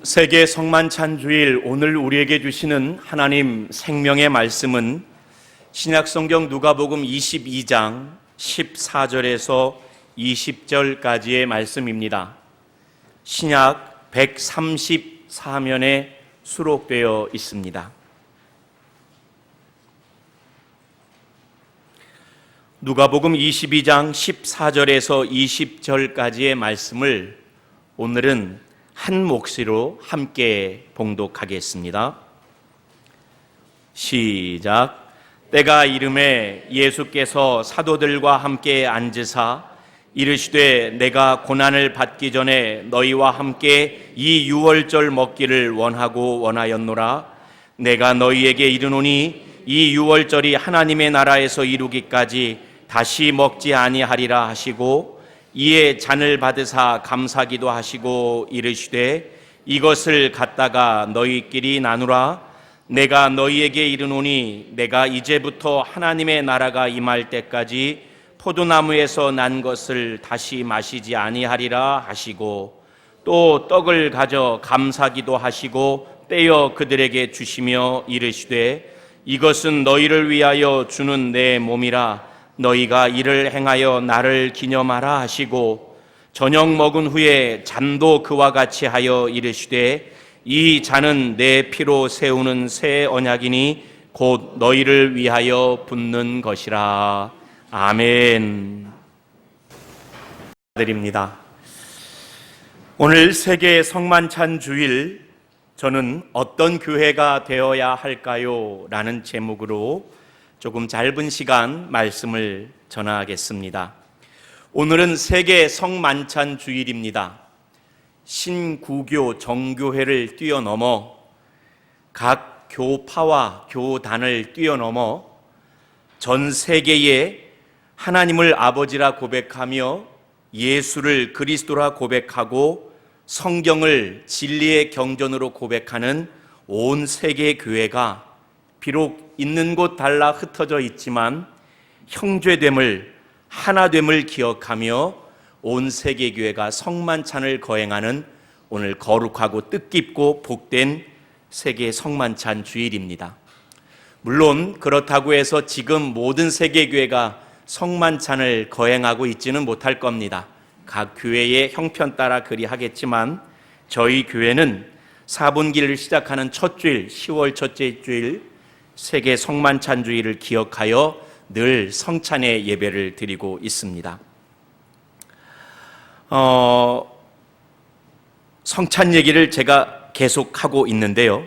세계 성만찬 주일, 오늘 우리에게 주시는 하나님 생명의 말씀은 신약성경 누가복음 22장 14절에서 20절까지의 말씀입니다. 신약 134면에 수록되어 있습니다. 누가복음 22장 14절에서 20절까지의 말씀을 오늘은 한 몫으로 함께 봉독하겠습니다. 시작. 때가 이르매 예수께서 사도들과 함께 앉으사 이르시되 내가 고난을 받기 전에 너희와 함께 이 유월절 먹기를 원하고 원하였노라. 내가 너희에게 이르노니 이 유월절이 하나님의 나라에서 이루기까지 다시 먹지 아니하리라 하시고 이에 잔을 받으사 감사기도 하시고 이르시되 이것을 갖다가 너희끼리 나누라. 내가 너희에게 이르노니 내가 이제부터 하나님의 나라가 임할 때까지 포도나무에서 난 것을 다시 마시지 아니하리라 하시고 또 떡을 가져 감사기도 하시고 떼어 그들에게 주시며 이르시되 이것은 너희를 위하여 주는 내 몸이라. 너희가 이를 행하여 나를 기념하라 하시고 저녁 먹은 후에 잔도 그와 같이 하여 이르시되 이 잔은 내 피로 세우는 새 언약이니 곧 너희를 위하여 붓는 것이라. 아멘. 드립니다. 오늘 세계 성만찬 주일, 저는 어떤 교회가 되어야 할까요? 라는 제목으로 조금 짧은 시간 말씀을 전하겠습니다. 오늘은 세계 성만찬 주일입니다. 신구교 정교회를 뛰어넘어 각 교파와 교단을 뛰어넘어 전 세계에 하나님을 아버지라 고백하며 예수를 그리스도라 고백하고 성경을 진리의 경전으로 고백하는 온 세계 교회가 비록 있는 곳 달라 흩어져 있지만 형제됨을, 하나됨을 기억하며 온 세계 교회가 성만찬을 거행하는 오늘 거룩하고 뜻깊고 복된 세계 성만찬 주일입니다. 물론 그렇다고 해서 지금 모든 세계 교회가 성만찬을 거행하고 있지는 못할 겁니다. 각 교회의 형편 따라 그리하겠지만 저희 교회는 사분기를 시작하는 첫 주일, 10월 첫째 주일 세계 성만찬 주일을 기억하여 늘 성찬의 예배를 드리고 있습니다. 성찬 얘기를 제가 계속하고 있는데요.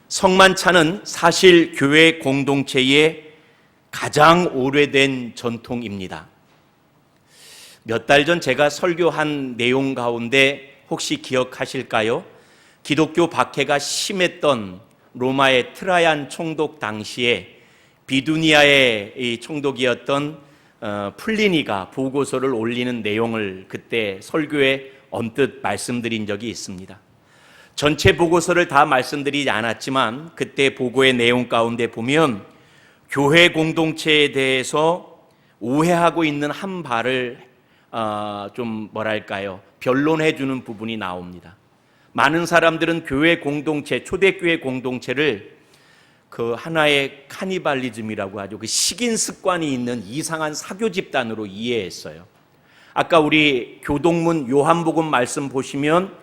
성만찬은 사실 교회 공동체의 가장 오래된 전통입니다. 몇 달 전 제가 설교한 내용 가운데 혹시 기억하실까요? 기독교 박해가 심했던 로마의 트라얀 총독 당시에 비두니아의 총독이었던 플리니가 보고서를 올리는 내용을 그때 설교에 언뜻 말씀드린 적이 있습니다. 전체 보고서를 다 말씀드리지 않았지만 그때 보고의 내용 가운데 보면 교회 공동체에 대해서 오해하고 있는 한 발을 좀 변론해 주는 부분이 나옵니다. 많은 사람들은 교회 공동체, 초대교회 공동체를 그 하나의 카니발리즘이라고 하죠. 그 식인 습관이 있는 이상한 사교 집단으로 이해했어요. 아까 우리 교동문 요한복음 말씀 보시면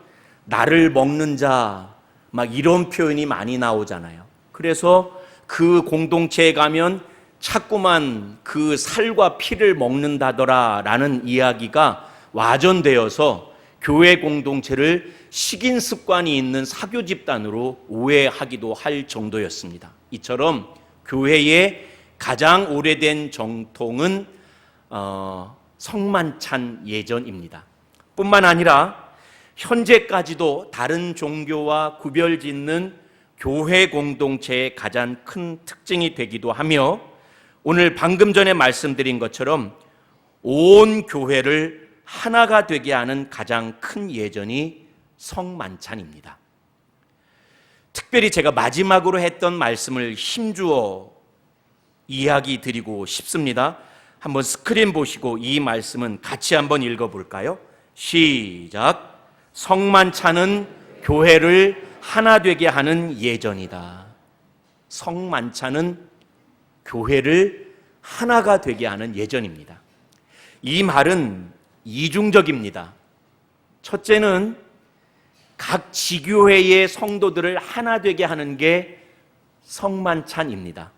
나를 먹는 자, 막 이런 표현이 많이 나오잖아요. 그래서 그 공동체에 가면 자꾸만 그 살과 피를 먹는다더라 라는 이야기가 와전되어서 교회 공동체를 식인 습관이 있는 사교 집단으로 오해하기도 할 정도였습니다. 이처럼 교회의 가장 오래된 정통은 성만찬 예전입니다. 뿐만 아니라 현재까지도 다른 종교와 구별짓는 교회 공동체의 가장 큰 특징이 되기도 하며 오늘 방금 전에 말씀드린 것처럼 온 교회를 하나가 되게 하는 가장 큰 예전이 성만찬입니다. 특별히 제가 마지막으로 했던 말씀을 힘주어 이야기 드리고 싶습니다. 한번 스크린 보시고 이 말씀은 같이 한번 읽어볼까요? 시작. 성만찬은 교회를 하나 되게 하는 예전이다. 성만찬은 교회를 하나가 되게 하는 예전입니다. 이 말은 이중적입니다. 첫째는 각 지교회의 성도들을 하나 되게 하는 게 성만찬입니다.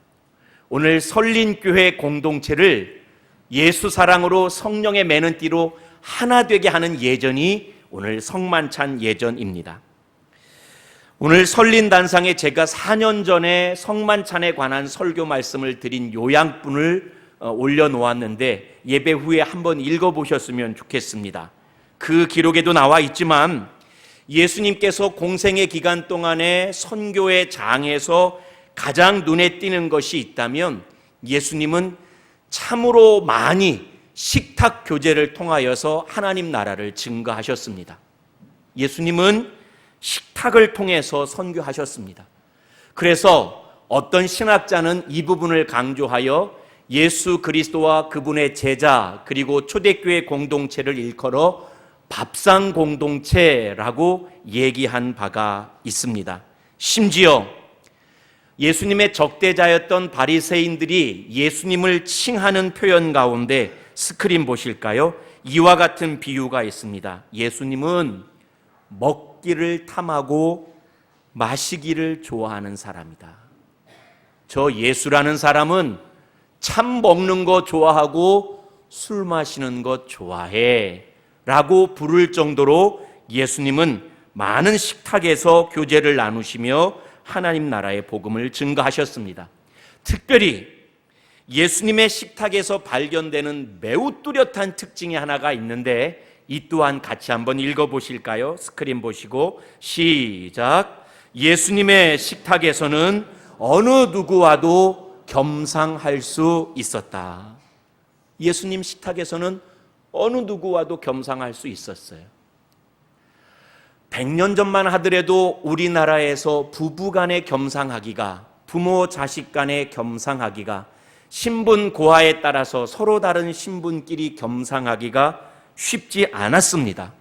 오늘 설린교회 공동체를 예수 사랑으로 성령의 매는 띠로 하나 되게 하는 예전이 오늘 성만찬 예전입니다. 오늘 설린단상에 제가 4년 전에 성만찬에 관한 설교 말씀을 드린 요약본을 올려놓았는데 예배 후에 한번 읽어보셨으면 좋겠습니다. 그 기록에도 나와 있지만 예수님께서 공생의 기간 동안에 선교의 장에서 가장 눈에 띄는 것이 있다면 예수님은 참으로 많이 식탁 교제를 통하여서 하나님 나라를 증거하셨습니다. 예수님은 식탁을 통해서 선교하셨습니다. 그래서 어떤 신학자는 이 부분을 강조하여 예수 그리스도와 그분의 제자 그리고 초대교회 공동체를 일컬어 밥상 공동체라고 얘기한 바가 있습니다. 심지어 예수님의 적대자였던 바리새인들이 예수님을 칭하는 표현 가운데 스크린 보실까요? 이와 같은 비유가 있습니다. 예수님은 먹기를 탐하고 마시기를 좋아하는 사람이다. 저 예수라는 사람은 참 먹는 거 좋아하고 술 마시는 것 좋아해 라고 부를 정도로 예수님은 많은 식탁에서 교제를 나누시며 하나님 나라의 복음을 증거하셨습니다. 특별히 예수님의 식탁에서 발견되는 매우 뚜렷한 특징이 하나가 있는데 이 또한 같이 한번 읽어보실까요? 스크린 보시고 시작. 예수님의 식탁에서는 어느 누구와도 겸상할 수 있었다. 예수님 식탁에서는 어느 누구와도 겸상할 수 있었어요. 100년 전만 하더라도 우리나라에서 부부 간의 겸상하기가, 부모 자식 간의 겸상하기가, 신분 고하에 따라서 서로 다른 신분끼리 겸상하기가 쉽지 않았습니다.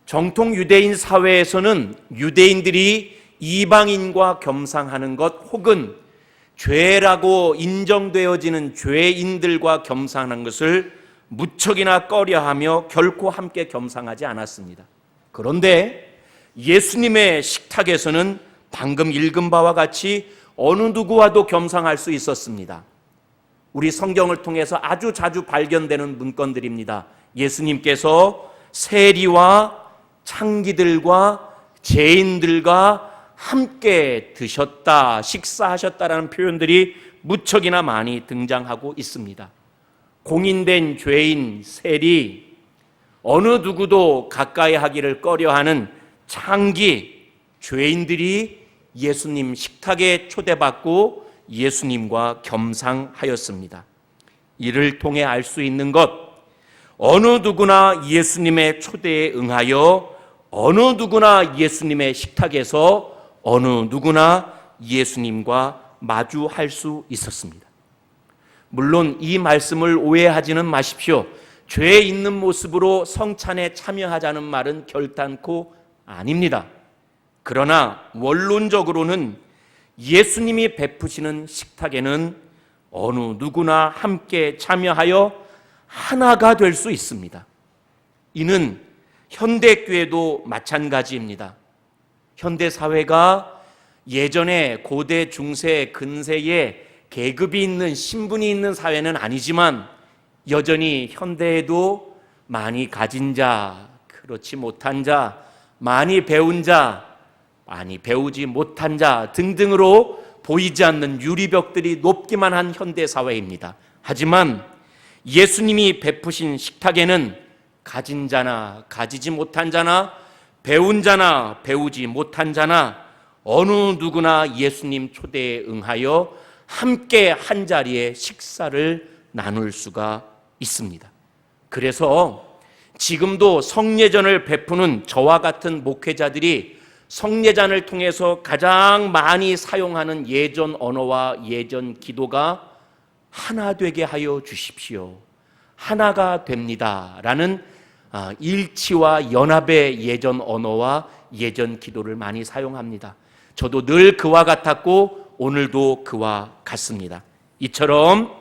정통 유대인 사회에서는 유대인들이 이방인과 겸상하는 것 혹은 죄라고 인정되어지는 죄인들과 겸상하는 것을 무척이나 꺼려하며 결코 함께 겸상하지 않았습니다. 그런데 예수님의 식탁에서는 방금 읽은 바와 같이 어느 누구와도 겸상할 수 있었습니다. 우리 성경을 통해서 아주 자주 발견되는 문건들입니다. 예수님께서 세리와 창기들과 죄인들과 함께 드셨다, 식사하셨다라는 표현들이 무척이나 많이 등장하고 있습니다. 공인된 죄인, 세리, 어느 누구도 가까이 하기를 꺼려하는 창기, 죄인들이 예수님 식탁에 초대받고 예수님과 겸상하였습니다. 이를 통해 알 수 있는 것, 어느 누구나 예수님의 초대에 응하여 어느 누구나 예수님의 식탁에서 어느 누구나 예수님과 마주할 수 있었습니다. 물론 이 말씀을 오해하지는 마십시오. 죄 있는 모습으로 성찬에 참여하자는 말은 결단코 아닙니다. 그러나 원론적으로는 예수님이 베푸시는 식탁에는 어느 누구나 함께 참여하여 하나가 될 수 있습니다. 이는 현대교회도 마찬가지입니다. 현대사회가 예전에 고대, 중세, 근세에 계급이 있는 신분이 있는 사회는 아니지만 여전히 현대에도 많이 가진 자, 그렇지 못한 자, 많이 배운 자, 많이 배우지 못한 자 등등으로 보이지 않는 유리벽들이 높기만 한 현대사회입니다. 하지만 예수님이 베푸신 식탁에는 가진 자나 가지지 못한 자나 배운 자나 배우지 못한 자나 어느 누구나 예수님 초대에 응하여 함께 한 자리에 식사를 나눌 수가 있습니다. 그래서 지금도 성례전을 베푸는 저와 같은 목회자들이 성례전을 통해서 가장 많이 사용하는 예전 언어와 예전 기도가 하나 되게 하여 주십시오. 하나가 됩니다. 라는 일치와 연합의 예전 언어와 예전 기도를 많이 사용합니다. 저도 늘 그와 같았고 오늘도 그와 같습니다. 이처럼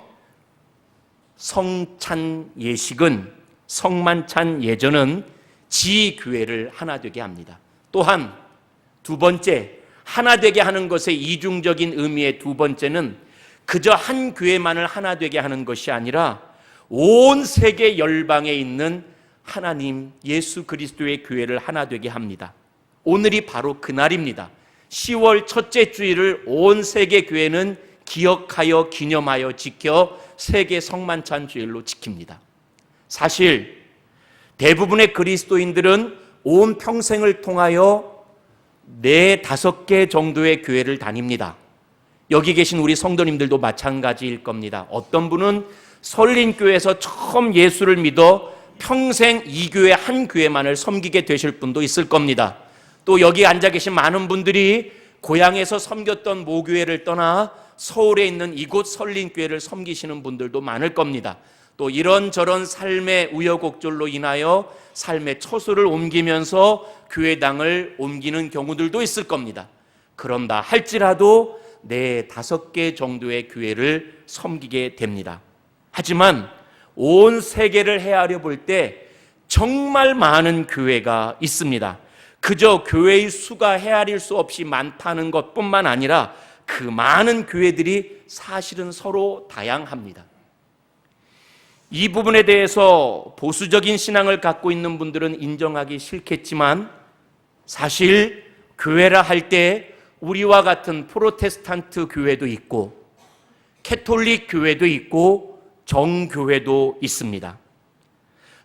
성찬 예식은, 성만찬 예전은 지교회를 하나 되게 합니다. 또한 두 번째, 하나 되게 하는 것의 이중적인 의미의 두 번째는 그저 한 교회만을 하나 되게 하는 것이 아니라 온 세계 열방에 있는 하나님 예수 그리스도의 교회를 하나 되게 합니다. 오늘이 바로 그날입니다. 10월 첫째 주일을 온 세계 교회는 기억하여 기념하여 지켜 세계 성만찬 주일로 지킵니다. 사실 대부분의 그리스도인들은 온 평생을 통하여 4-5개 정도의 교회를 다닙니다. 여기 계신 우리 성도님들도 마찬가지일 겁니다. 어떤 분은 설린교회에서 처음 예수를 믿어 평생 이 교회 한 교회만을 섬기게 되실 분도 있을 겁니다. 또 여기 앉아 계신 많은 분들이 고향에서 섬겼던 모교회를 떠나 서울에 있는 이곳 설린교회를 섬기시는 분들도 많을 겁니다. 또 이런저런 삶의 우여곡절로 인하여 삶의 처소를 옮기면서 교회당을 옮기는 경우들도 있을 겁니다. 그런다 할지라도 4-5개 정도의 교회를 섬기게 됩니다. 하지만 온 세계를 헤아려 볼 때 정말 많은 교회가 있습니다. 그저 교회의 수가 헤아릴 수 없이 많다는 것뿐만 아니라 그 많은 교회들이 사실은 서로 다양합니다. 이 부분에 대해서 보수적인 신앙을 갖고 있는 분들은 인정하기 싫겠지만 사실 교회라 할 때 우리와 같은 프로테스탄트 교회도 있고 캐톨릭 교회도 있고 정교회도 있습니다.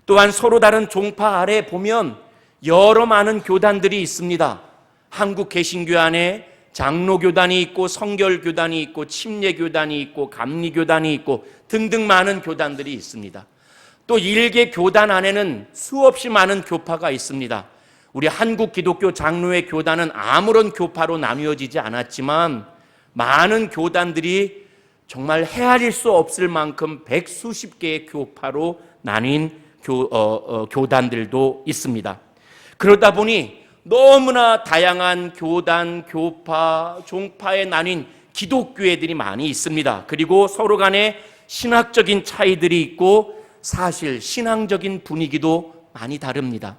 또한 서로 다른 종파 아래 보면 여러 많은 교단들이 있습니다. 한국 개신교 안에 장로교단이 있고 성결교단이 있고 침례교단이 있고 감리교단이 있고 등등 많은 교단들이 있습니다. 또 일개 교단 안에는 수없이 많은 교파가 있습니다. 우리 한국 기독교 장로회 교단은 아무런 교파로 나뉘어지지 않았지만 많은 교단들이 정말 헤아릴 수 없을 만큼 100수십 개의 교파로 나뉜 교단들도 있습니다. 그러다 보니 너무나 다양한 교단, 교파, 종파에 나뉜 기독교회들이 많이 있습니다. 그리고 서로 간에 신학적인 차이들이 있고 사실 신앙적인 분위기도 많이 다릅니다.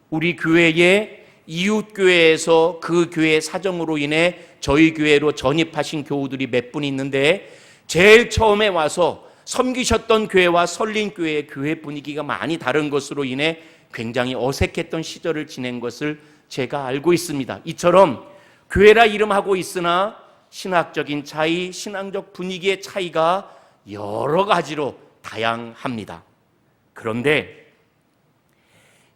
우리 교회의 이웃교회에서 그 교회 사정으로 인해 저희 교회로 전입하신 교우들이 몇 분 있는데 제일 처음에 와서 섬기셨던 교회와 설린교회의 교회 분위기가 많이 다른 것으로 인해 굉장히 어색했던 시절을 지낸 것을 제가 알고 있습니다. 이처럼 교회라 이름하고 있으나 신학적인 차이, 신앙적 분위기의 차이가 여러 가지로 다양합니다. 그런데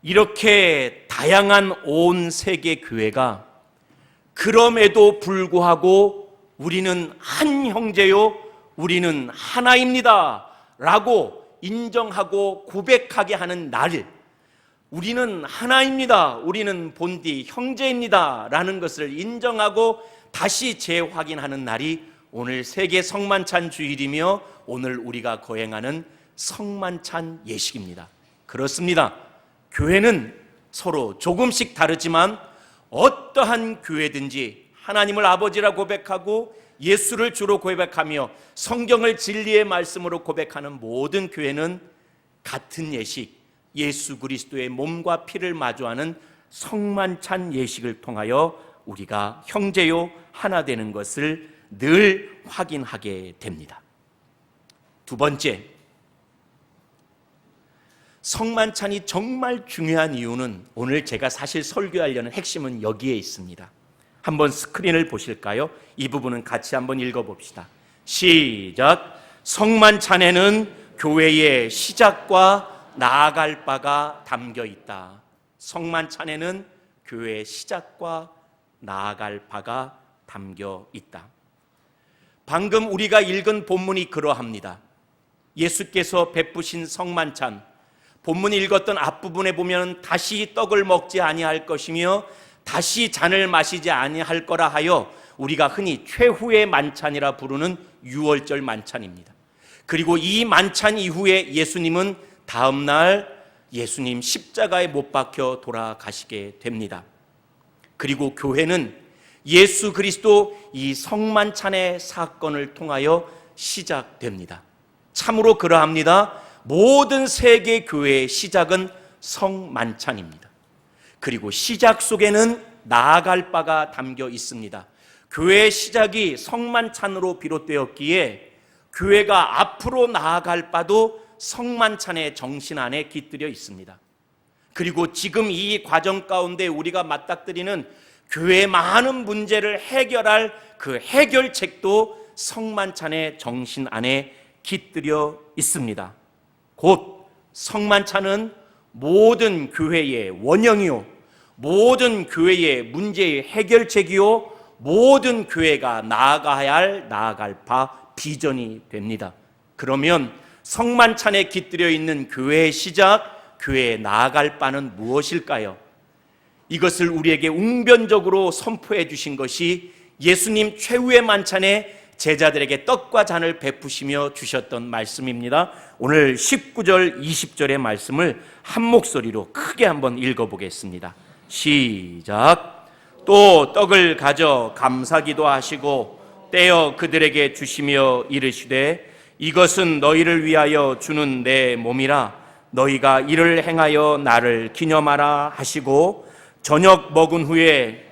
이렇게 다양한 온 세계 교회가 그럼에도 불구하고 우리는 한 형제요, 우리는 하나입니다 라고 인정하고 고백하게 하는 날, 우리는 하나입니다, 우리는 본디 형제입니다 라는 것을 인정하고 다시 재확인하는 날이 오늘 세계 성만찬 주일이며 오늘 우리가 거행하는 성만찬 예식입니다. 그렇습니다. 교회는 서로 조금씩 다르지만 어떠한 교회든지 하나님을 아버지라 고백하고 예수를 주로 고백하며 성경을 진리의 말씀으로 고백하는 모든 교회는 같은 예식, 예수 그리스도의 몸과 피를 마주하는 성만찬 예식을 통하여 우리가 형제요 하나 되는 것을 늘 확인하게 됩니다. 두 번째, 성만찬이 정말 중요한 이유는 오늘 제가 사실 설교하려는 핵심은 여기에 있습니다. 한번 스크린을 보실까요? 이 부분은 같이 한번 읽어봅시다. 시작. 성만찬에는 교회의 시작과 나아갈 바가 담겨 있다. 성만찬에는 교회의 시작과 나아갈 바가 담겨 있다. 방금 우리가 읽은 본문이 그러합니다. 예수께서 베푸신 성만찬, 본문 읽었던 앞부분에 보면 다시 떡을 먹지 아니할 것이며 다시 잔을 마시지 아니할 거라 하여 우리가 흔히 최후의 만찬이라 부르는 유월절 만찬입니다. 그리고 이 만찬 이후에 예수님은 다음 날 예수님 십자가에 못 박혀 돌아가시게 됩니다. 그리고 교회는 예수 그리스도 이 성만찬의 사건을 통하여 시작됩니다. 참으로 그러합니다. 모든 세계 교회의 시작은 성만찬입니다. 그리고 시작 속에는 나아갈 바가 담겨 있습니다. 교회의 시작이 성만찬으로 비롯되었기에 교회가 앞으로 나아갈 바도 성만찬의 정신 안에 깃들여 있습니다. 그리고 지금 이 과정 가운데 우리가 맞닥뜨리는 교회의 많은 문제를 해결할 그 해결책도 성만찬의 정신 안에 깃들여 있습니다. 곧 성만찬은 모든 교회의 원형이요, 모든 교회의 문제의 해결책이요, 모든 교회가 나아갈 바 비전이 됩니다. 그러면 성만찬에 깃들여 있는 교회의 시작, 교회에 나아갈 바는 무엇일까요? 이것을 우리에게 웅변적으로 선포해 주신 것이 예수님 최후의 만찬에 제자들에게 떡과 잔을 베푸시며 주셨던 말씀입니다. 오늘 19절 20절의 말씀을 한 목소리로 크게 한번 읽어보겠습니다. 시작. 또 떡을 가져 감사기도 하시고 떼어 그들에게 주시며 이르시되 이것은 너희를 위하여 주는 내 몸이라 너희가 이를 행하여 나를 기념하라 하시고 저녁 먹은 후에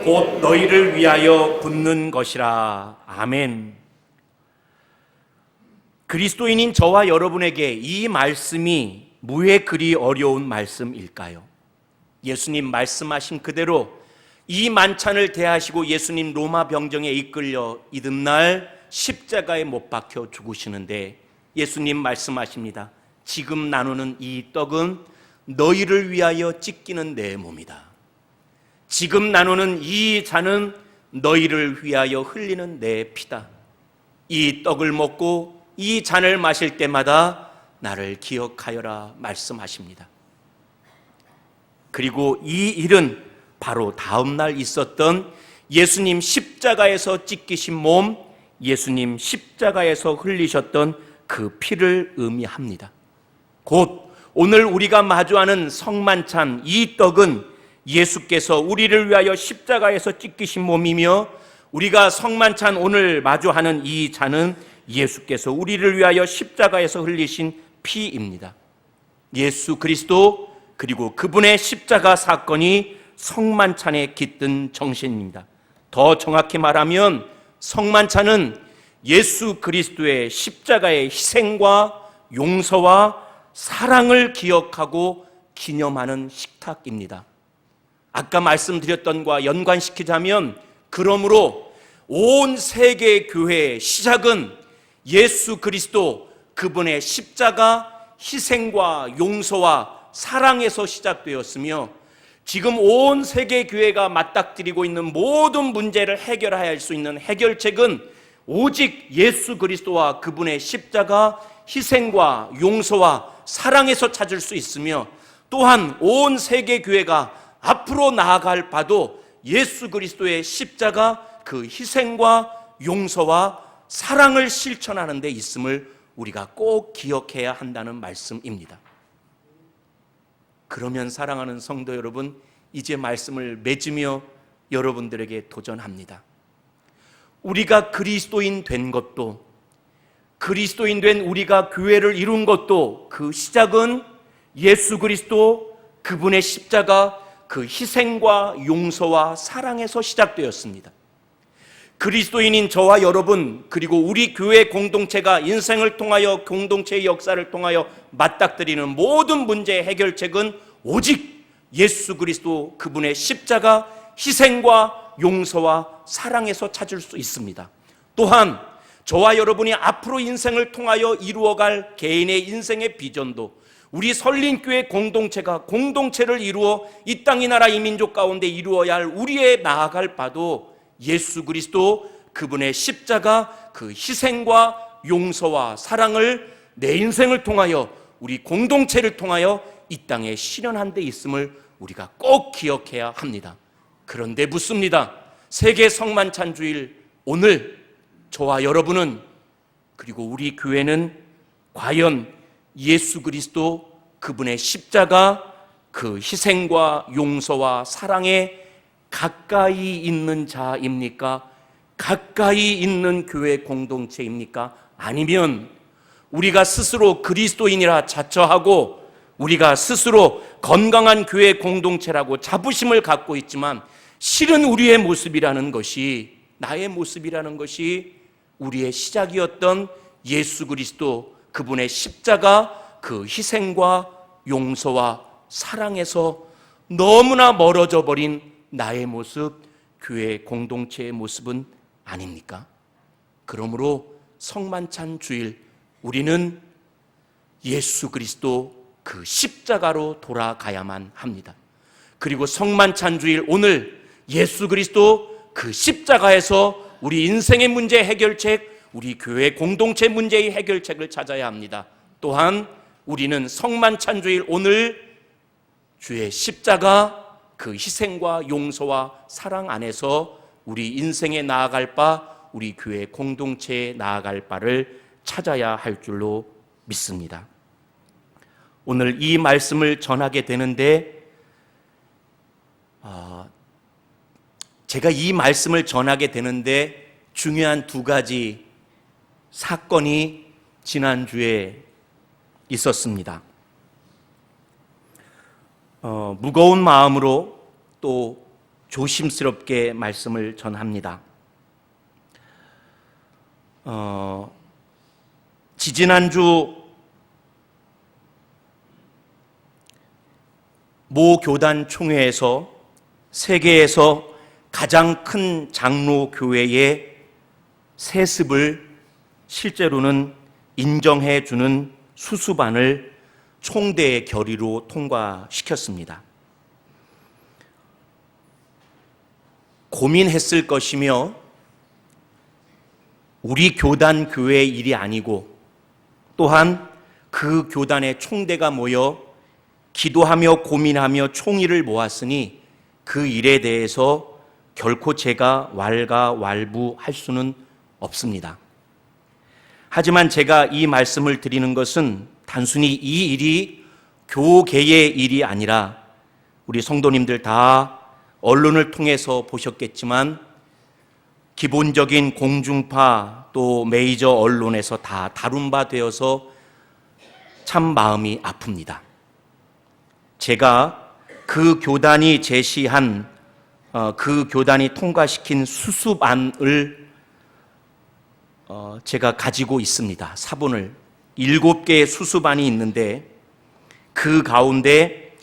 곧 너희를 위하여 붓는 것이라. 아멘. 그리스도인인 저와 여러분에게 이 말씀이 왜 그리 어려운 말씀일까요? 예수님 말씀하신 그대로 이 만찬을 대하시고 예수님 로마 병정에 이끌려 이튿날 십자가에 못 박혀 죽으시는데 예수님 말씀하십니다. 지금 나누는 이 떡은 너희를 위하여 찢기는 내 몸이다. 지금 나누는 이 잔은 너희를 위하여 흘리는 내 피다. 이 떡을 먹고 이 잔을 마실 때마다 나를 기억하여라 말씀하십니다. 그리고 이 일은 바로 다음 날 있었던 예수님 십자가에서 찢기신 몸, 예수님 십자가에서 흘리셨던 그 피를 의미합니다. 곧 오늘 우리가 마주하는 성만찬 이 떡은 예수께서 우리를 위하여 십자가에서 찢기신 몸이며 우리가 성만찬 오늘 마주하는 이 잔은 예수께서 우리를 위하여 십자가에서 흘리신 피입니다. 예수 그리스도 그리고 그분의 십자가 사건이 성만찬에 깃든 정신입니다. 더 정확히 말하면 성만찬은 예수 그리스도의 십자가의 희생과 용서와 사랑을 기억하고 기념하는 식탁입니다. 아까 말씀드렸던과 연관시키자면 그러므로 온 세계 교회의 시작은 예수 그리스도 그분의 십자가 희생과 용서와 사랑에서 시작되었으며 지금 온 세계 교회가 맞닥뜨리고 있는 모든 문제를 해결해야 할 수 있는 해결책은 오직 예수 그리스도와 그분의 십자가 희생과 용서와 사랑에서 찾을 수 있으며 또한 온 세계 교회가 앞으로 나아갈 바도 예수 그리스도의 십자가 그 희생과 용서와 사랑을 실천하는 데 있음을 우리가 꼭 기억해야 한다는 말씀입니다. 그러면 사랑하는 성도 여러분, 이제 말씀을 맺으며 여러분들에게 도전합니다. 우리가 그리스도인 된 것도, 그리스도인 된 우리가 교회를 이룬 것도 그 시작은 예수 그리스도 그분의 십자가 그 희생과 용서와 사랑에서 시작되었습니다. 그리스도인인 저와 여러분 그리고 우리 교회 공동체가 인생을 통하여 공동체의 역사를 통하여 맞닥뜨리는 모든 문제의 해결책은 오직 예수 그리스도 그분의 십자가 희생과 용서와 사랑에서 찾을 수 있습니다. 또한 저와 여러분이 앞으로 인생을 통하여 이루어갈 개인의 인생의 비전도 우리 설린교회 공동체가 공동체를 이루어 이 땅 이 나라 이 민족 가운데 이루어야 할 우리의 나아갈 바도 예수 그리스도 그분의 십자가 그 희생과 용서와 사랑을 내 인생을 통하여 우리 공동체를 통하여 이 땅에 실현한 데 있음을 우리가 꼭 기억해야 합니다. 그런데 묻습니다. 세계 성만찬 주일 오늘 저와 여러분은 그리고 우리 교회는 과연 예수 그리스도 그분의 십자가 그 희생과 용서와 사랑에 가까이 있는 자입니까? 가까이 있는 교회 공동체입니까? 아니면 우리가 스스로 그리스도인이라 자처하고 우리가 스스로 건강한 교회 공동체라고 자부심을 갖고 있지만 실은 우리의 모습이라는 것이, 나의 모습이라는 것이 우리의 시작이었던 예수 그리스도 그분의 십자가 그 희생과 용서와 사랑에서 너무나 멀어져 버린 나의 모습, 교회 공동체의 모습은 아닙니까? 그러므로 성만찬 주일 우리는 예수 그리스도 그 십자가로 돌아가야만 합니다. 그리고 성만찬 주일 오늘 예수 그리스도 그 십자가에서 우리 인생의 문제 해결책, 우리 교회 공동체 문제의 해결책을 찾아야 합니다. 또한 우리는 성만찬 주일 오늘 주의 십자가 그 희생과 용서와 사랑 안에서 우리 인생에 나아갈 바, 우리 교회 공동체에 나아갈 바를 찾아야 할 줄로 믿습니다. 오늘 이 말씀을 전하게 되는데 제가 이 말씀을 전하게 되는데 중요한 두 가지 사건이 지난주에 있었습니다. 무거운 마음으로 또 조심스럽게 말씀을 전합니다. 지지난주 모 교단 총회에서 세계에서 가장 큰 장로 교회의 세습을 실제로는 인정해 주는 수수반을 총대의 결의로 통과시켰습니다. 고민했을 것이며 우리 교단 교회의 일이 아니고 또한 그 교단의 총대가 모여 기도하며 고민하며 총의를 모았으니 그 일에 대해서 결코 제가 왈가왈부할 수는 없습니다. 하지만 제가 이 말씀을 드리는 것은 단순히 이 일이 교계의 일이 아니라 우리 성도님들 다 언론을 통해서 보셨겠지만 기본적인 공중파 또 메이저 언론에서 다 다룬 바 되어서 참 마음이 아픕니다. 제가 그 교단이 제시한 그 교단이 통과시킨 수습안을 제가 가지고 있습니다. 사본을 7개의 수습안이 있는데 그 가운데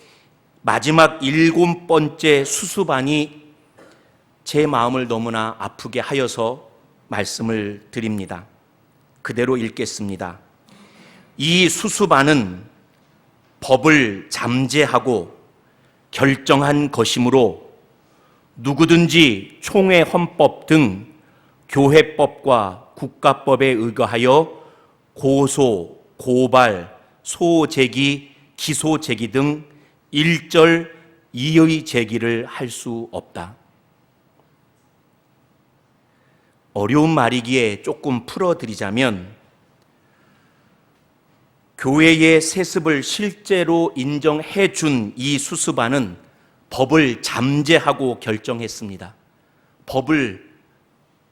마지막 7번째 수습안이 제 마음을 너무나 아프게 하여서 말씀을 드립니다. 그대로 읽겠습니다. 이 수습안은 법을 잠재하고 결정한 것이므로 누구든지 총회 헌법 등 교회법과 국가법에 의거하여 고소, 고발, 소제기, 기소제기 등 일절 이의 제기를 할 수 없다. 어려운 말이기에 조금 풀어드리자면 교회의 세습을 실제로 인정해 준 이 수습안은 법을 잠재하고 결정했습니다. 법을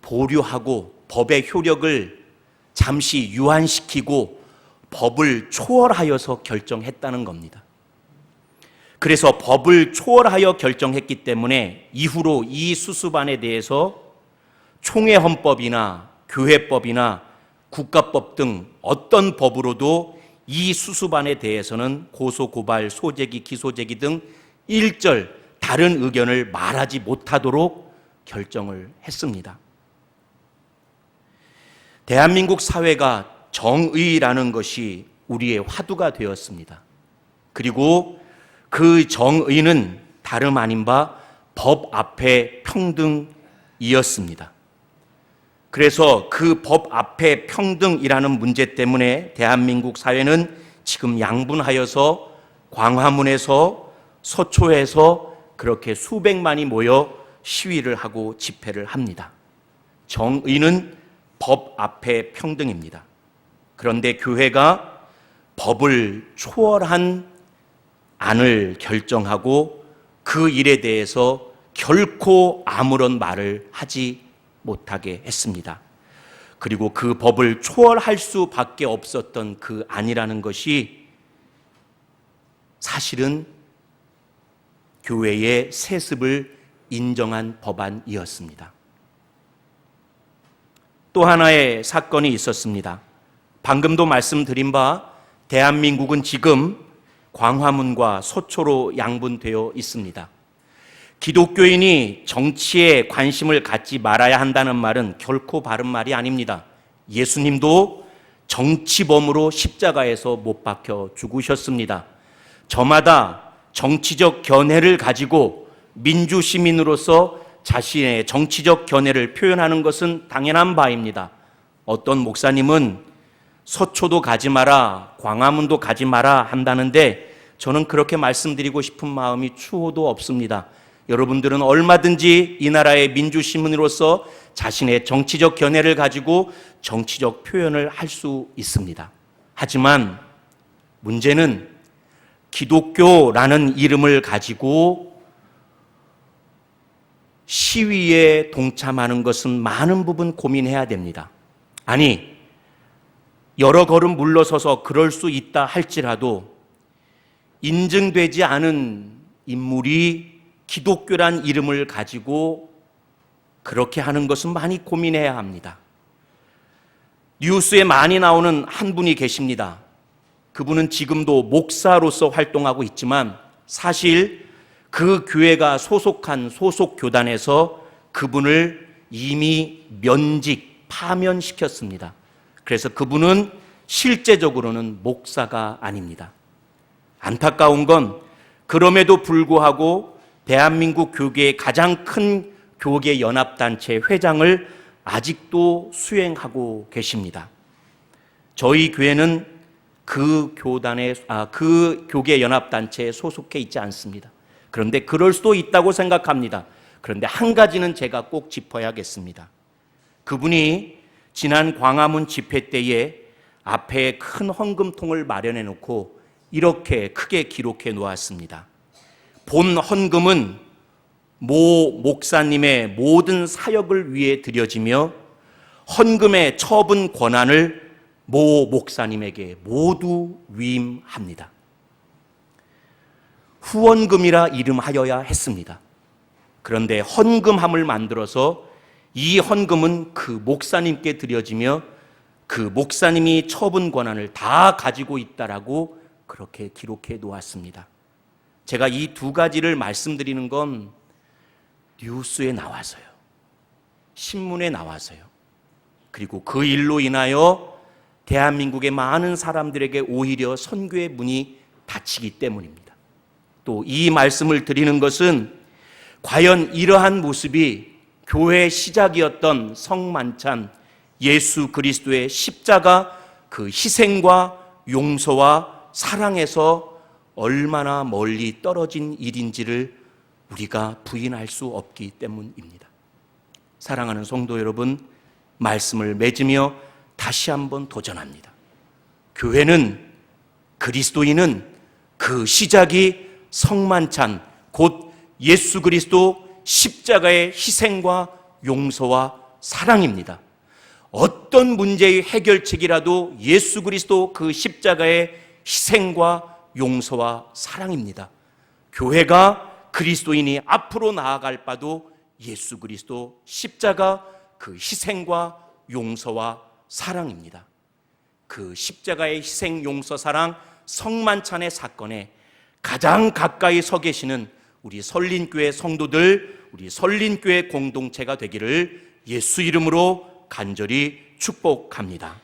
보류하고 법의 효력을 잠시 유한시키고 법을 초월하여서 결정했다는 겁니다. 그래서 법을 초월하여 결정했기 때문에 이후로 이 수습안에 대해서 총회 헌법이나 교회법이나 국가법 등 어떤 법으로도 이 수습안에 대해서는 고소, 고발, 소제기, 기소제기 등 일절 다른 의견을 말하지 못하도록 결정을 했습니다. 대한민국 사회가 정의라는 것이 우리의 화두가 되었습니다. 그리고 그 정의는 다름 아닌 바 법 앞에 평등이었습니다. 그래서 그 법 앞에 평등이라는 문제 때문에 대한민국 사회는 지금 양분하여서 광화문에서 서초에서 그렇게 수백만이 모여 시위를 하고 집회를 합니다. 정의는 법 앞에 평등입니다. 그런데 교회가 법을 초월한 안을 결정하고 그 일에 대해서 결코 아무런 말을 하지 못하게 했습니다. 그리고 그 법을 초월할 수밖에 없었던 그 안이라는 것이 사실은 교회의 세습을 인정한 법안이었습니다. 또 하나의 사건이 있었습니다. 방금도 말씀드린 바 대한민국은 지금 광화문과 소초로 양분되어 있습니다. 기독교인이 정치에 관심을 갖지 말아야 한다는 말은 결코 바른 말이 아닙니다. 예수님도 정치범으로 십자가에서 못 박혀 죽으셨습니다. 저마다 정치적 견해를 가지고 민주시민으로서 자신의 정치적 견해를 표현하는 것은 당연한 바입니다. 어떤 목사님은 서초도 가지 마라, 광화문도 가지 마라 한다는데 저는 그렇게 말씀드리고 싶은 마음이 추호도 없습니다. 여러분들은 얼마든지 이 나라의 민주시민으로서 자신의 정치적 견해를 가지고 정치적 표현을 할 수 있습니다. 하지만 문제는 기독교라는 이름을 가지고 시위에 동참하는 것은 많은 부분 고민해야 됩니다. 아니, 여러 걸음 물러서서 그럴 수 있다 할지라도 인증되지 않은 인물이 기독교란 이름을 가지고 그렇게 하는 것은 많이 고민해야 합니다. 뉴스에 많이 나오는 한 분이 계십니다. 그분은 지금도 목사로서 활동하고 있지만 사실 그 교회가 소속한 소속 교단에서 그분을 이미 파면시켰습니다. 그래서 그분은 실제적으로는 목사가 아닙니다. 안타까운 건 그럼에도 불구하고 대한민국 교계의 가장 큰 교계 연합단체 회장을 아직도 수행하고 계십니다. 저희 교회는 그 교계 연합단체에 소속해 있지 않습니다. 그런데 그럴 수도 있다고 생각합니다. 그런데 한 가지는 제가 꼭 짚어야겠습니다. 그분이 지난 광화문 집회 때에 앞에 큰 헌금통을 마련해 놓고 이렇게 크게 기록해 놓았습니다. 본 헌금은 모 목사님의 모든 사역을 위해 드려지며 헌금의 처분 권한을 모 목사님에게 모두 위임합니다. 후원금이라 이름하여야 했습니다. 그런데 헌금함을 만들어서 이 헌금은 그 목사님께 드려지며 그 목사님이 처분 권한을 다 가지고 있다라고 그렇게 기록해 놓았습니다. 제가 이 두 가지를 말씀드리는 건 뉴스에 나와서요. 신문에 나와서요. 그리고 그 일로 인하여 대한민국의 많은 사람들에게 오히려 선교의 문이 닫히기 때문입니다. 또 이 말씀을 드리는 것은 과연 이러한 모습이 교회의 시작이었던 성만찬 예수 그리스도의 십자가 그 희생과 용서와 사랑에서 얼마나 멀리 떨어진 일인지를 우리가 부인할 수 없기 때문입니다. 사랑하는 성도 여러분, 말씀을 맺으며 다시 한번 도전합니다. 교회는, 그리스도인은 그 시작이 성만찬 곧 예수 그리스도 십자가의 희생과 용서와 사랑입니다. 어떤 문제의 해결책이라도 예수 그리스도 그 십자가의 희생과 용서와 사랑입니다. 교회가 그리스도인이 앞으로 나아갈 바도 예수 그리스도 십자가 그 희생과 용서와 사랑입니다. 그 십자가의 희생, 용서, 사랑, 성만찬의 사건에 가장 가까이 서 계시는 우리 설린교회 성도들, 우리 설린교회 공동체가 되기를 예수 이름으로 간절히 축복합니다.